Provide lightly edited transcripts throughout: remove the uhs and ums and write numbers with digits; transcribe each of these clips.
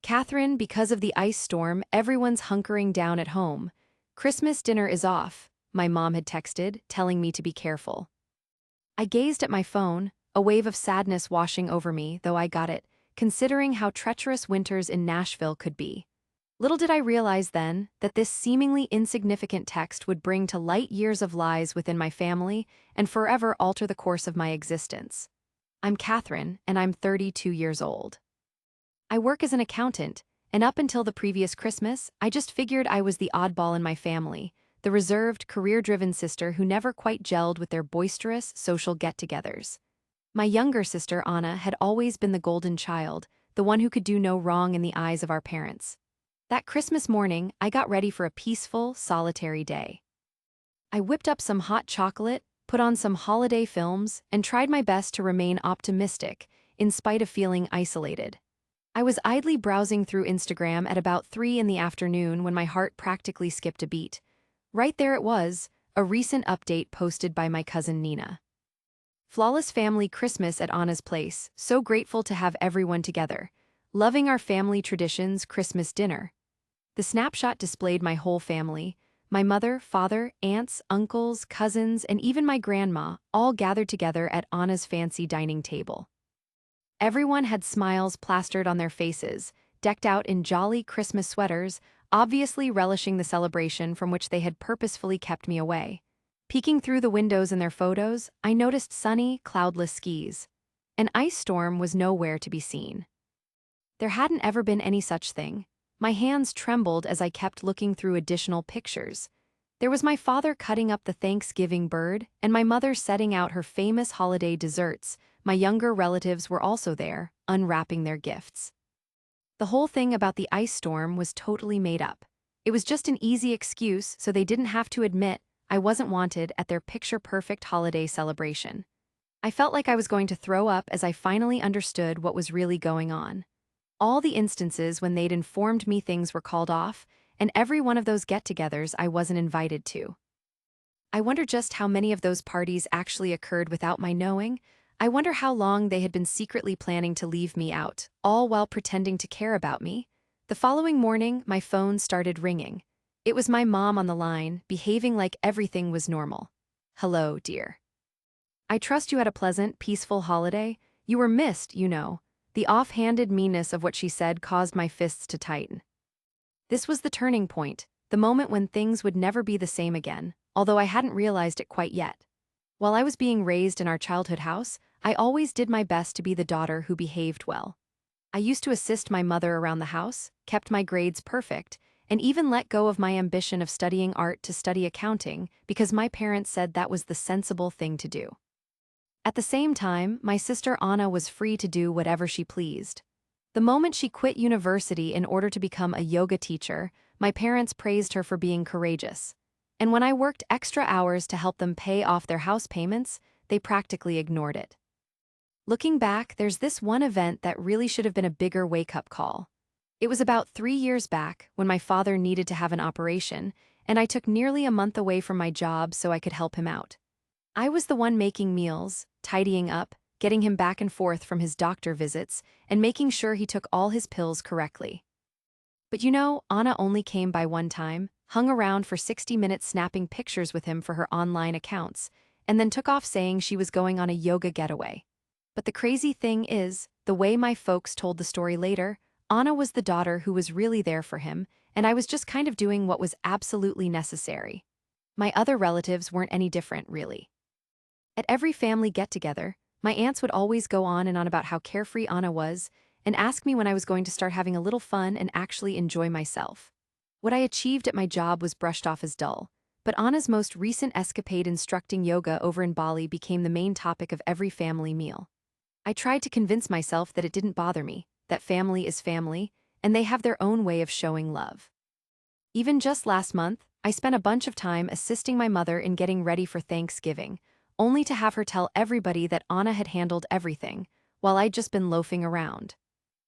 Catherine, because of the ice storm, everyone's hunkering down at home. Christmas dinner is off, my mom had texted, telling me to be careful. I gazed at my phone, a wave of sadness washing over me, though I got it, considering how treacherous winters in Nashville could be. Little did I realize then that this seemingly insignificant text would bring to light years of lies within my family and forever alter the course of my existence. I'm Catherine, and I'm 32 years old. I work as an accountant, and up until the previous Christmas, I just figured I was the oddball in my family, the reserved, career-driven sister who never quite gelled with their boisterous, social get-togethers. My younger sister, Anna, had always been the golden child, the one who could do no wrong in the eyes of our parents. That Christmas morning, I got ready for a peaceful, solitary day. I whipped up some hot chocolate, put on some holiday films, and tried my best to remain optimistic, in spite of feeling isolated. I was idly browsing through Instagram at about 3 in the afternoon when my heart practically skipped a beat. Right there it was, a recent update posted by my cousin Nina. Flawless family Christmas at Anna's place, so grateful to have everyone together. Loving our family traditions Christmas dinner. The snapshot displayed my whole family, my mother, father, aunts, uncles, cousins, and even my grandma, all gathered together at Anna's fancy dining table. Everyone had smiles plastered on their faces, decked out in jolly Christmas sweaters, obviously relishing the celebration from which they had purposefully kept me away. Peeking through the windows in their photos, I noticed sunny, cloudless skies. An ice storm was nowhere to be seen. There hadn't ever been any such thing. My hands trembled as I kept looking through additional pictures. There was my father cutting up the Thanksgiving bird, and my mother setting out her famous holiday desserts. My younger relatives were also there, unwrapping their gifts. The whole thing about the ice storm was totally made up. It was just an easy excuse so they didn't have to admit I wasn't wanted at their picture-perfect holiday celebration. I felt like I was going to throw up as I finally understood what was really going on. All the instances when they'd informed me things were called off, and every one of those get-togethers I wasn't invited to. I wonder just how many of those parties actually occurred without my knowing. I wonder how long they had been secretly planning to leave me out, all while pretending to care about me. The following morning, my phone started ringing. It was my mom on the line, behaving like everything was normal. "Hello, dear. I trust you had a pleasant, peaceful holiday. You were missed, you know." The off-handed meanness of what she said caused my fists to tighten. This was the turning point, the moment when things would never be the same again, although I hadn't realized it quite yet. While I was being raised in our childhood house, I always did my best to be the daughter who behaved well. I used to assist my mother around the house, kept my grades perfect, and even let go of my ambition of studying art to study accounting because my parents said that was the sensible thing to do. At the same time, my sister Anna was free to do whatever she pleased. The moment she quit university in order to become a yoga teacher, my parents praised her for being courageous. And when I worked extra hours to help them pay off their house payments, they practically ignored it. Looking back, there's this one event that really should have been a bigger wake-up call. It was about 3 years back when my father needed to have an operation, and I took nearly a month away from my job so I could help him out. I was the one making meals, tidying up, getting him back and forth from his doctor visits, and making sure he took all his pills correctly. But you know, Anna only came by one time, hung around for 60 minutes snapping pictures with him for her online accounts, and then took off saying she was going on a yoga getaway. But the crazy thing is, the way my folks told the story later, Anna was the daughter who was really there for him, and I was just kind of doing what was absolutely necessary. My other relatives weren't any different, really. At every family get-together, my aunts would always go on and on about how carefree Anna was and ask me when I was going to start having a little fun and actually enjoy myself. What I achieved at my job was brushed off as dull, but Anna's most recent escapade instructing yoga over in Bali became the main topic of every family meal. I tried to convince myself that it didn't bother me, that family is family, and they have their own way of showing love. Even just last month, I spent a bunch of time assisting my mother in getting ready for Thanksgiving, only to have her tell everybody that Anna had handled everything, while I'd just been loafing around.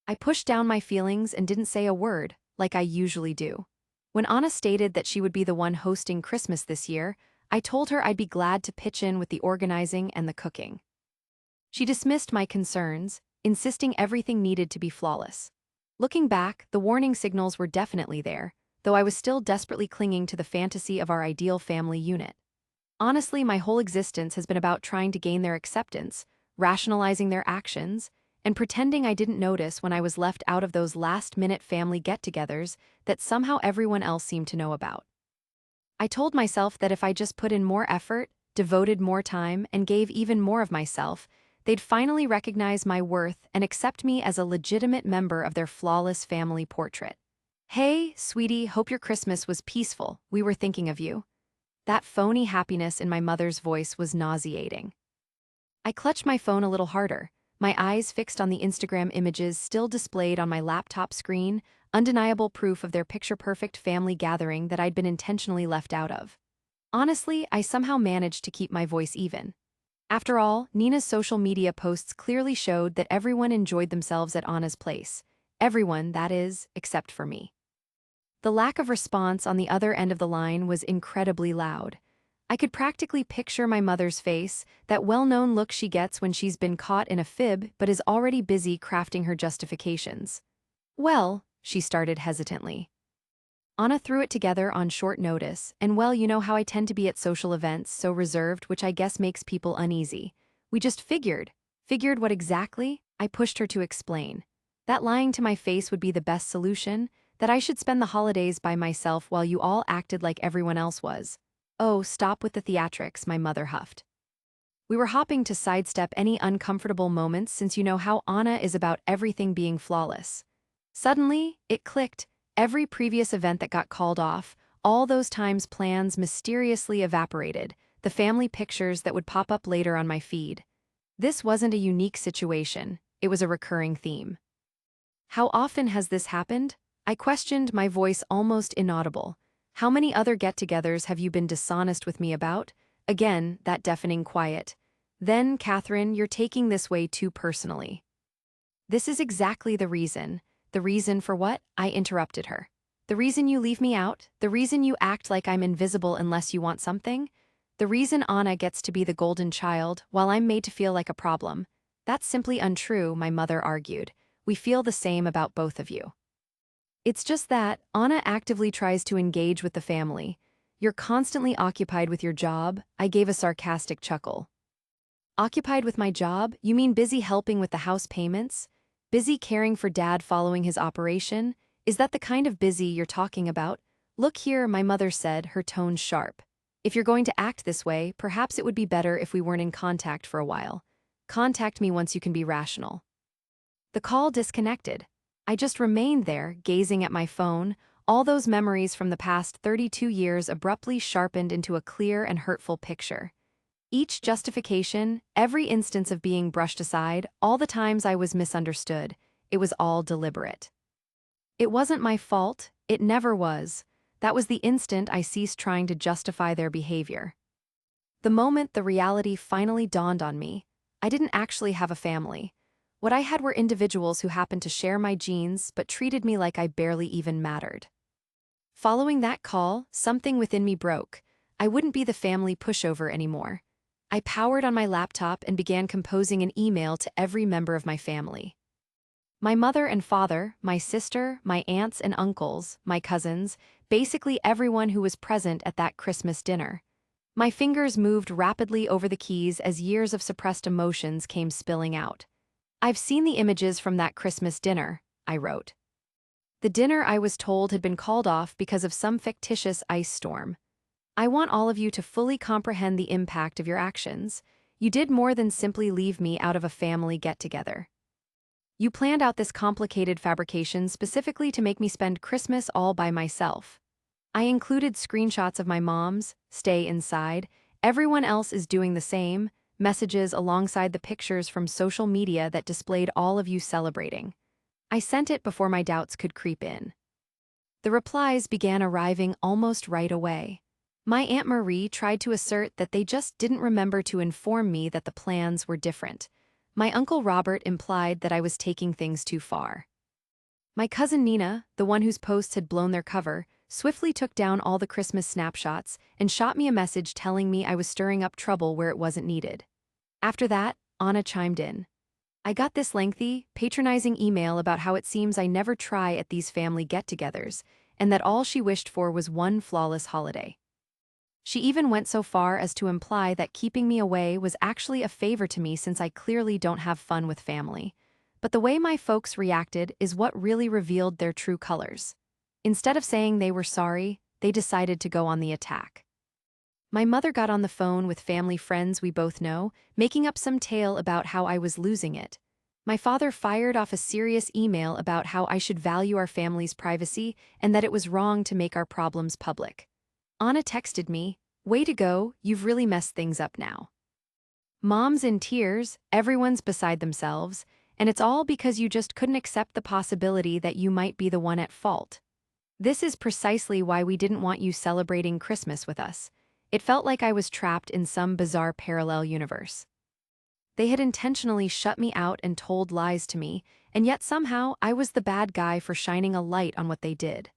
I pushed down my feelings and didn't say a word, like I usually do. When Anna stated that she would be the one hosting Christmas this year, I told her I'd be glad to pitch in with the organizing and the cooking. She dismissed my concerns, insisting everything needed to be flawless. Looking back, the warning signals were definitely there, though I was still desperately clinging to the fantasy of our ideal family unit. Honestly, my whole existence has been about trying to gain their acceptance, rationalizing their actions, and pretending I didn't notice when I was left out of those last-minute family get-togethers that somehow everyone else seemed to know about. I told myself that if I just put in more effort, devoted more time, and gave even more of myself, they'd finally recognize my worth and accept me as a legitimate member of their flawless family portrait. Hey, sweetie, hope your Christmas was peaceful. We were thinking of you. That phony happiness in my mother's voice was nauseating. I clutched my phone a little harder, my eyes fixed on the Instagram images still displayed on my laptop screen, undeniable proof of their picture-perfect family gathering that I'd been intentionally left out of. Honestly, I somehow managed to keep my voice even. After all, Nina's social media posts clearly showed that everyone enjoyed themselves at Anna's place. Everyone, that is, except for me. The lack of response on the other end of the line was incredibly loud. I could practically picture my mother's face, that well-known look she gets when she's been caught in a fib but is already busy crafting her justifications. Well, she started hesitantly. Anna threw it together on short notice, and well, you know how I tend to be at social events, so reserved, which I guess makes people uneasy. We just figured. Figured what exactly? I pushed her to explain. That lying to my face would be the best solution, that I should spend the holidays by myself while you all acted like everyone else was. Oh, stop with the theatrics, my mother huffed. We were hopping to sidestep any uncomfortable moments since you know how Anna is about everything being flawless. Suddenly, it clicked. Every previous event that got called off, all those times plans mysteriously evaporated, the family pictures that would pop up later on my feed. This wasn't a unique situation, it was a recurring theme. How often has this happened? I questioned, my voice almost inaudible. How many other get-togethers have you been dishonest with me about? Again, that deafening quiet. Then, Catherine, you're taking this way too personally. This is exactly the reason. The reason for what? I interrupted her. The reason you leave me out? The reason you act like I'm invisible unless you want something? The reason Anna gets to be the golden child while I'm made to feel like a problem? That's simply untrue, my mother argued. We feel the same about both of you. It's just that Anna actively tries to engage with the family. You're constantly occupied with your job, I gave a sarcastic chuckle. Occupied with my job? You mean busy helping with the house payments? Busy caring for Dad following his operation? Is that the kind of busy you're talking about? Look here, my mother said, her tone sharp. If you're going to act this way, perhaps it would be better if we weren't in contact for a while. Contact me once you can be rational. The call disconnected. I just remained there, gazing at my phone, all those memories from the past 32 years abruptly sharpened into a clear and hurtful picture. Each justification, every instance of being brushed aside, all the times I was misunderstood, it was all deliberate. It wasn't my fault, it never was. That was the instant I ceased trying to justify their behavior. The moment the reality finally dawned on me, I didn't actually have a family. What I had were individuals who happened to share my genes but treated me like I barely even mattered. Following that call, something within me broke. I wouldn't be the family pushover anymore. I powered on my laptop and began composing an email to every member of my family. My mother and father, my sister, my aunts and uncles, my cousins, basically everyone who was present at that Christmas dinner. My fingers moved rapidly over the keys as years of suppressed emotions came spilling out. I've seen the images from that Christmas dinner, I wrote. The dinner I was told had been called off because of some fictitious ice storm. I want all of you to fully comprehend the impact of your actions. You did more than simply leave me out of a family get-together. You planned out this complicated fabrication specifically to make me spend Christmas all by myself. I included screenshots of my mom's, stay inside, everyone else is doing the same, messages alongside the pictures from social media that displayed all of you celebrating. I sent it before my doubts could creep in. The replies began arriving almost right away. My Aunt Marie tried to assert that they just didn't remember to inform me that the plans were different. My Uncle Robert implied that I was taking things too far. My cousin Nina, the one whose posts had blown their cover, swiftly took down all the Christmas snapshots and shot me a message telling me I was stirring up trouble where it wasn't needed. After that, Anna chimed in. I got this lengthy, patronizing email about how it seems I never try at these family get-togethers, and that all she wished for was one flawless holiday. She even went so far as to imply that keeping me away was actually a favor to me since I clearly don't have fun with family. But the way my folks reacted is what really revealed their true colors. Instead of saying they were sorry, they decided to go on the attack. My mother got on the phone with family friends we both know, making up some tale about how I was losing it. My father fired off a serious email about how I should value our family's privacy and that it was wrong to make our problems public. Anna texted me, "Way to go, you've really messed things up now." Mom's in tears, everyone's beside themselves, and it's all because you just couldn't accept the possibility that you might be the one at fault. This is precisely why we didn't want you celebrating Christmas with us. It felt like I was trapped in some bizarre parallel universe. They had intentionally shut me out and told lies to me, and yet somehow I was the bad guy for shining a light on what they did.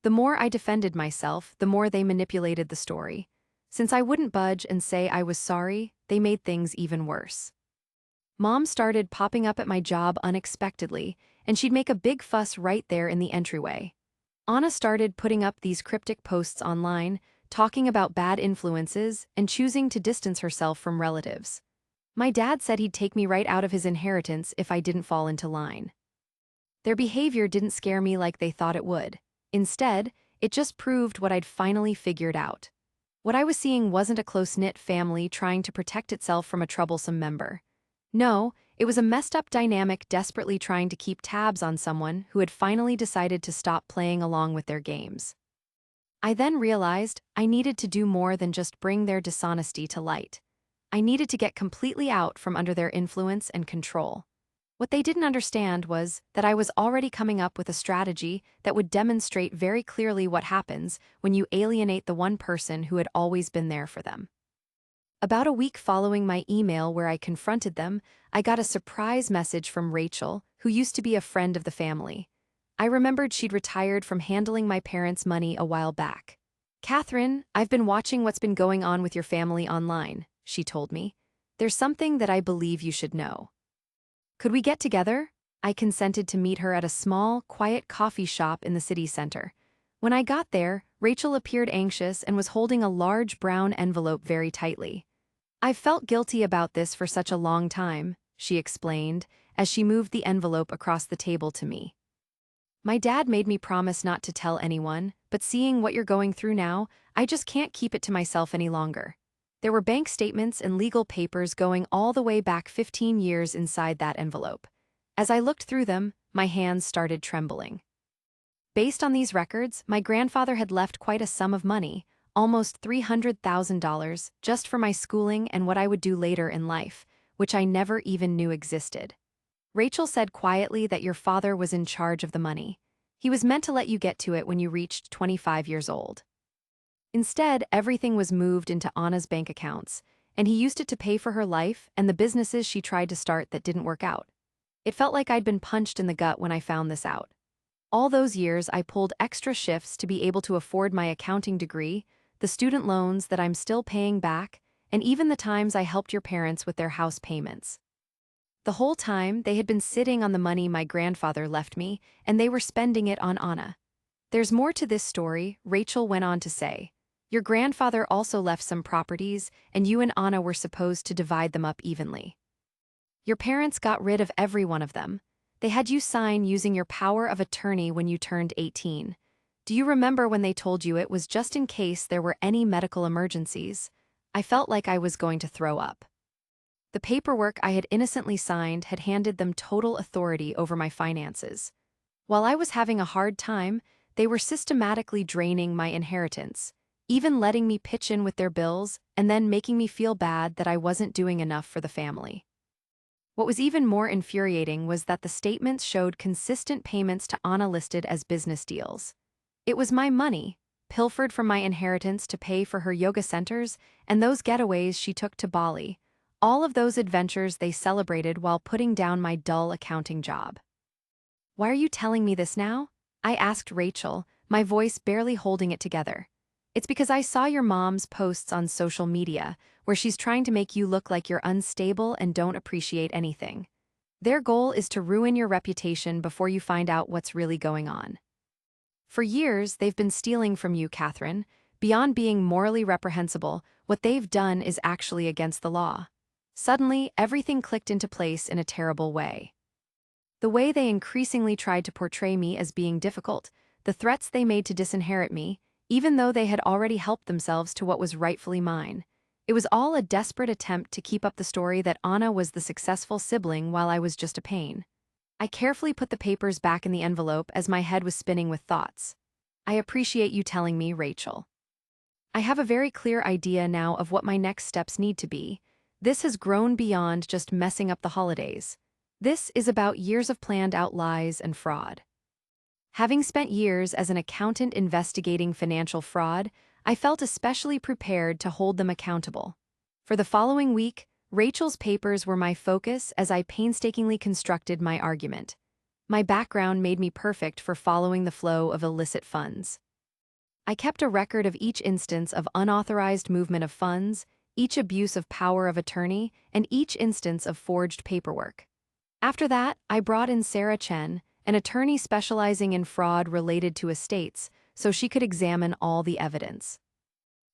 The more I defended myself, the more they manipulated the story. Since I wouldn't budge and say I was sorry, they made things even worse. Mom started popping up at my job unexpectedly, and she'd make a big fuss right there in the entryway. Anna started putting up these cryptic posts online, talking about bad influences and choosing to distance herself from relatives. My dad said he'd take me right out of his inheritance if I didn't fall into line. Their behavior didn't scare me like they thought it would. Instead, it just proved what I'd finally figured out. What I was seeing wasn't a close-knit family trying to protect itself from a troublesome member. No, it was a messed-up dynamic desperately trying to keep tabs on someone who had finally decided to stop playing along with their games. I then realized I needed to do more than just bring their dishonesty to light. I needed to get completely out from under their influence and control. What they didn't understand was that I was already coming up with a strategy that would demonstrate very clearly what happens when you alienate the one person who had always been there for them. About a week following my email where I confronted them, I got a surprise message from Rachel, who used to be a friend of the family. I remembered she'd retired from handling my parents' money a while back. "Catherine, I've been watching what's been going on with your family online," she told me. "There's something that I believe you should know." Could we get together? I consented to meet her at a small, quiet coffee shop in the city center. When I got there, Rachel appeared anxious and was holding a large brown envelope very tightly. "I've felt guilty about this for such a long time," she explained, as she moved the envelope across the table to me. "My dad made me promise not to tell anyone, but seeing what you're going through now, I just can't keep it to myself any longer." There were bank statements and legal papers going all the way back 15 years inside that envelope. As I looked through them, my hands started trembling. Based on these records, my grandfather had left quite a sum of money, almost $300,000, just for my schooling and what I would do later in life, which I never even knew existed. Rachel said quietly that your father was in charge of the money. He was meant to let you get to it when you reached 25 years old. Instead, everything was moved into Anna's bank accounts, and he used it to pay for her life and the businesses she tried to start that didn't work out. It felt like I'd been punched in the gut when I found this out. All those years, I pulled extra shifts to be able to afford my accounting degree, the student loans that I'm still paying back, and even the times I helped your parents with their house payments. The whole time, they had been sitting on the money my grandfather left me, and they were spending it on Anna. "There's more to this story," Rachel went on to say. "Your grandfather also left some properties, and you and Anna were supposed to divide them up evenly. Your parents got rid of every one of them. They had you sign using your power of attorney when you turned 18. Do you remember when they told you it was just in case there were any medical emergencies?" I felt like I was going to throw up. The paperwork I had innocently signed had handed them total authority over my finances. While I was having a hard time, they were systematically draining my inheritance, even letting me pitch in with their bills and then making me feel bad that I wasn't doing enough for the family. What was even more infuriating was that the statements showed consistent payments to Anna listed as business deals. It was my money, pilfered from my inheritance to pay for her yoga centers and those getaways she took to Bali, all of those adventures they celebrated while putting down my dull accounting job. "Why are you telling me this now?" I asked Rachel, my voice barely holding it together. "It's because I saw your mom's posts on social media, where she's trying to make you look like you're unstable and don't appreciate anything. Their goal is to ruin your reputation before you find out what's really going on. For years, they've been stealing from you, Catherine. Beyond being morally reprehensible, what they've done is actually against the law. Suddenly, everything clicked into place in a terrible way. The way they increasingly tried to portray me as being difficult, the threats they made to disinherit me, even though they had already helped themselves to what was rightfully mine. It was all a desperate attempt to keep up the story that Anna was the successful sibling while I was just a pain. I carefully put the papers back in the envelope as my head was spinning with thoughts. I appreciate you telling me, Rachel. I have a very clear idea now of what my next steps need to be. This has grown beyond just messing up the holidays. This is about years of planned-out lies and fraud. Having spent years as an accountant investigating financial fraud, I felt especially prepared to hold them accountable. For the following week, Rachel's papers were my focus as I painstakingly constructed my argument. My background made me perfect for following the flow of illicit funds. I kept a record of each instance of unauthorized movement of funds, each abuse of power of attorney, and each instance of forged paperwork. After that, I brought in Sarah Chen, an attorney specializing in fraud related to estates, so she could examine all the evidence.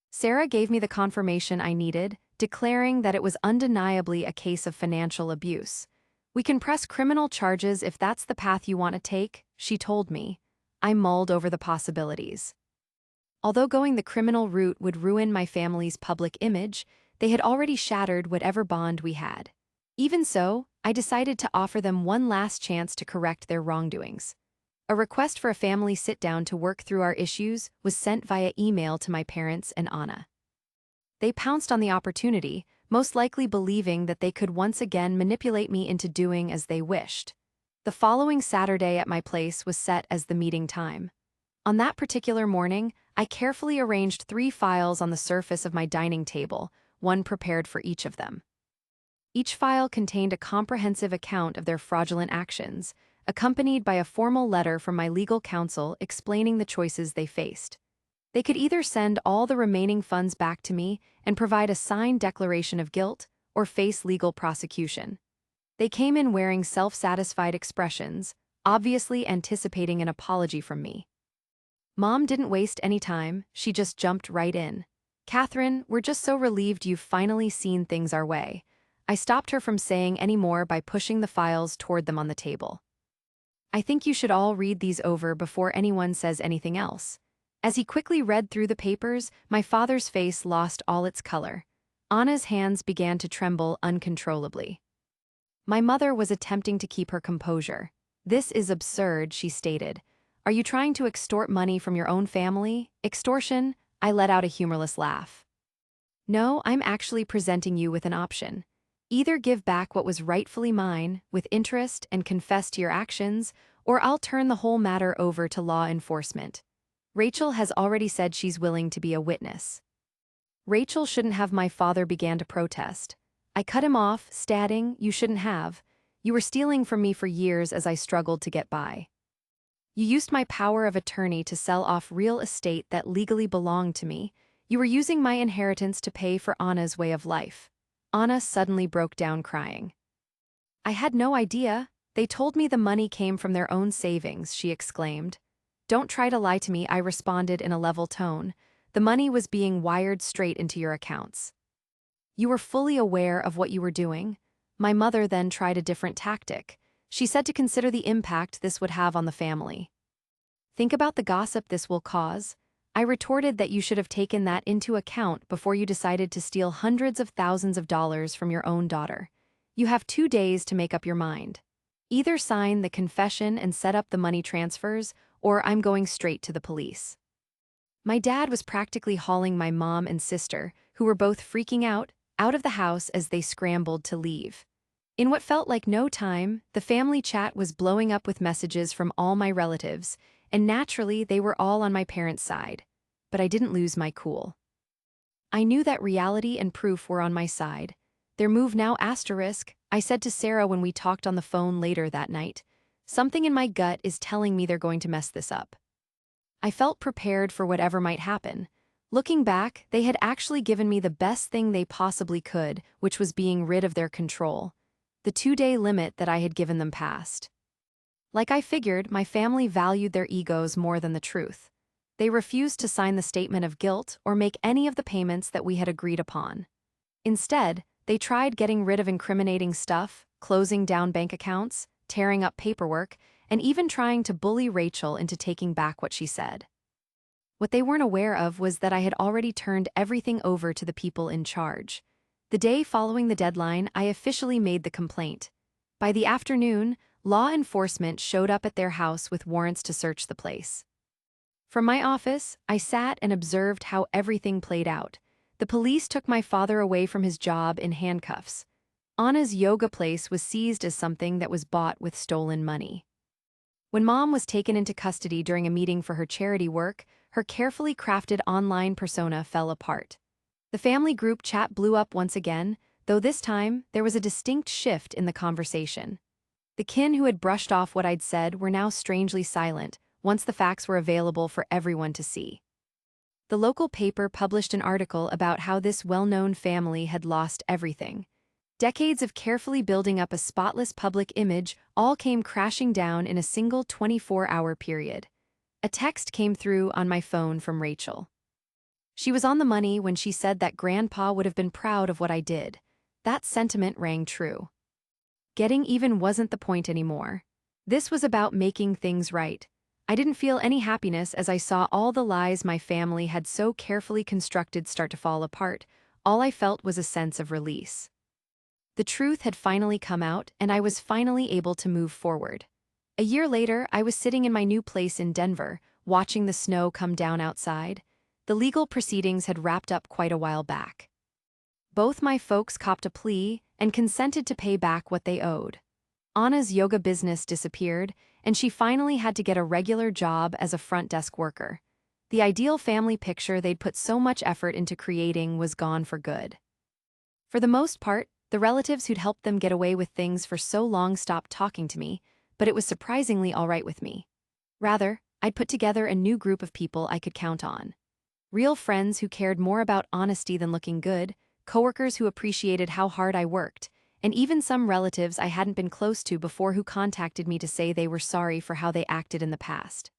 Sarah gave me the confirmation I needed, declaring that it was undeniably a case of financial abuse. "We can press criminal charges if that's the path you want to take," she told me. I mulled over the possibilities. Although going the criminal route would ruin my family's public image, they had already shattered whatever bond we had. Even so, I decided to offer them one last chance to correct their wrongdoings. A request for a family sit-down to work through our issues was sent via email to my parents and Anna. They pounced on the opportunity, most likely believing that they could once again manipulate me into doing as they wished. The following Saturday at my place was set as the meeting time. On that particular morning, I carefully arranged 3 files on the surface of my dining table, one prepared for each of them. Each file contained a comprehensive account of their fraudulent actions, accompanied by a formal letter from my legal counsel explaining the choices they faced. They could either send all the remaining funds back to me and provide a signed declaration of guilt, or face legal prosecution. They came in wearing self-satisfied expressions, obviously anticipating an apology from me. Mom didn't waste any time, she just jumped right in. "Catherine, we're just so relieved you've finally seen things our way." I stopped her from saying any more by pushing the files toward them on the table. "I think you should all read these over before anyone says anything else." As he quickly read through the papers, my father's face lost all its color. Anna's hands began to tremble uncontrollably. My mother was attempting to keep her composure. "This is absurd," she stated. "Are you trying to extort money from your own family? Extortion?" I let out a humorless laugh. "No, I'm actually presenting you with an option. Either give back what was rightfully mine, with interest, and confess to your actions, or I'll turn the whole matter over to law enforcement. Rachel has already said she's willing to be a witness." "Rachel shouldn't have," my father began to protest. I cut him off, stating, "You shouldn't have. You were stealing from me for years as I struggled to get by. You used my power of attorney to sell off real estate that legally belonged to me. You were using my inheritance to pay for Anna's way of life." Anna suddenly broke down crying. "I had no idea. They told me the money came from their own savings," she exclaimed. "Don't try to lie to me," I responded in a level tone. "The money was being wired straight into your accounts." "You were fully aware of what you were doing?" My mother then tried a different tactic. She said to consider the impact this would have on the family. "Think about the gossip this will cause." I retorted that you should have taken that into account before you decided to steal hundreds of thousands of dollars from your own daughter. You have 2 days to make up your mind. Either sign the confession and set up the money transfers, or I'm going straight to the police. My dad was practically hauling my mom and sister, who were both freaking out of the house as they scrambled to leave. In what felt like no time, the family chat was blowing up with messages from all my relatives, and naturally they were all on my parents' side. But I didn't lose my cool. I knew that reality and proof were on my side. "Their move now asterisk," I said to Sarah when we talked on the phone later that night. "Something in my gut is telling me they're going to mess this up." I felt prepared for whatever might happen. Looking back, they had actually given me the best thing they possibly could, which was being rid of their control. The 2-day limit that I had given them passed. Like I figured, my family valued their egos more than the truth. They refused to sign the statement of guilt or make any of the payments that we had agreed upon. Instead, they tried getting rid of incriminating stuff, closing down bank accounts, tearing up paperwork, and even trying to bully Rachel into taking back what she said. What they weren't aware of was that I had already turned everything over to the people in charge. The day following the deadline, I officially made the complaint. By the afternoon, law enforcement showed up at their house with warrants to search the place. From my office, I sat and observed how everything played out. The police took my father away from his job in handcuffs. Anna's yoga place was seized as something that was bought with stolen money. When Mom was taken into custody during a meeting for her charity work, her carefully crafted online persona fell apart. The family group chat blew up once again, though this time there was a distinct shift in the conversation. The kin who had brushed off what I'd said were now strangely silent, once the facts were available for everyone to see. The local paper published an article about how this well-known family had lost everything. Decades of carefully building up a spotless public image all came crashing down in a single 24-hour period. A text came through on my phone from Rachel. She was on the money when she said that Grandpa would have been proud of what I did. That sentiment rang true. Getting even wasn't the point anymore. This was about making things right. I didn't feel any happiness as I saw all the lies my family had so carefully constructed start to fall apart. All I felt was a sense of release. The truth had finally come out, and I was finally able to move forward. A year later, I was sitting in my new place in Denver, watching the snow come down outside. The legal proceedings had wrapped up quite a while back. Both my folks copped a plea and consented to pay back what they owed. Anna's yoga business disappeared, and she finally had to get a regular job as a front desk worker. The ideal family picture they'd put so much effort into creating was gone for good. For the most part, the relatives who'd helped them get away with things for so long stopped talking to me, but it was surprisingly all right with me. Rather, I'd put together a new group of people I could count on. Real friends who cared more about honesty than looking good, coworkers who appreciated how hard I worked, and even some relatives I hadn't been close to before who contacted me to say they were sorry for how they acted in the past.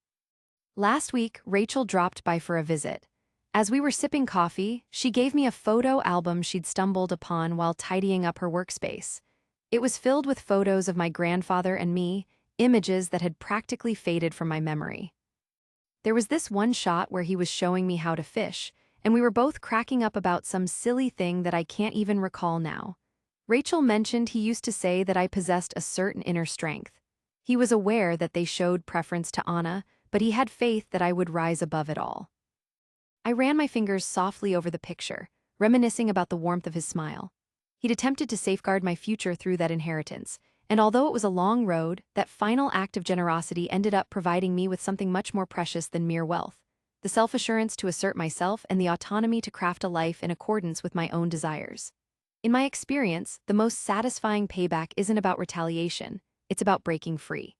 Last week, Rachel dropped by for a visit. As we were sipping coffee, she gave me a photo album she'd stumbled upon while tidying up her workspace. It was filled with photos of my grandfather and me, images that had practically faded from my memory. There was this one shot where he was showing me how to fish, and we were both cracking up about some silly thing that I can't even recall now. Rachel mentioned he used to say that I possessed a certain inner strength. He was aware that they showed preference to Anna, but he had faith that I would rise above it all. I ran my fingers softly over the picture, reminiscing about the warmth of his smile. He'd attempted to safeguard my future through that inheritance, and although it was a long road, that final act of generosity ended up providing me with something much more precious than mere wealth: the self-assurance to assert myself and the autonomy to craft a life in accordance with my own desires. In my experience, the most satisfying payback isn't about retaliation, it's about breaking free.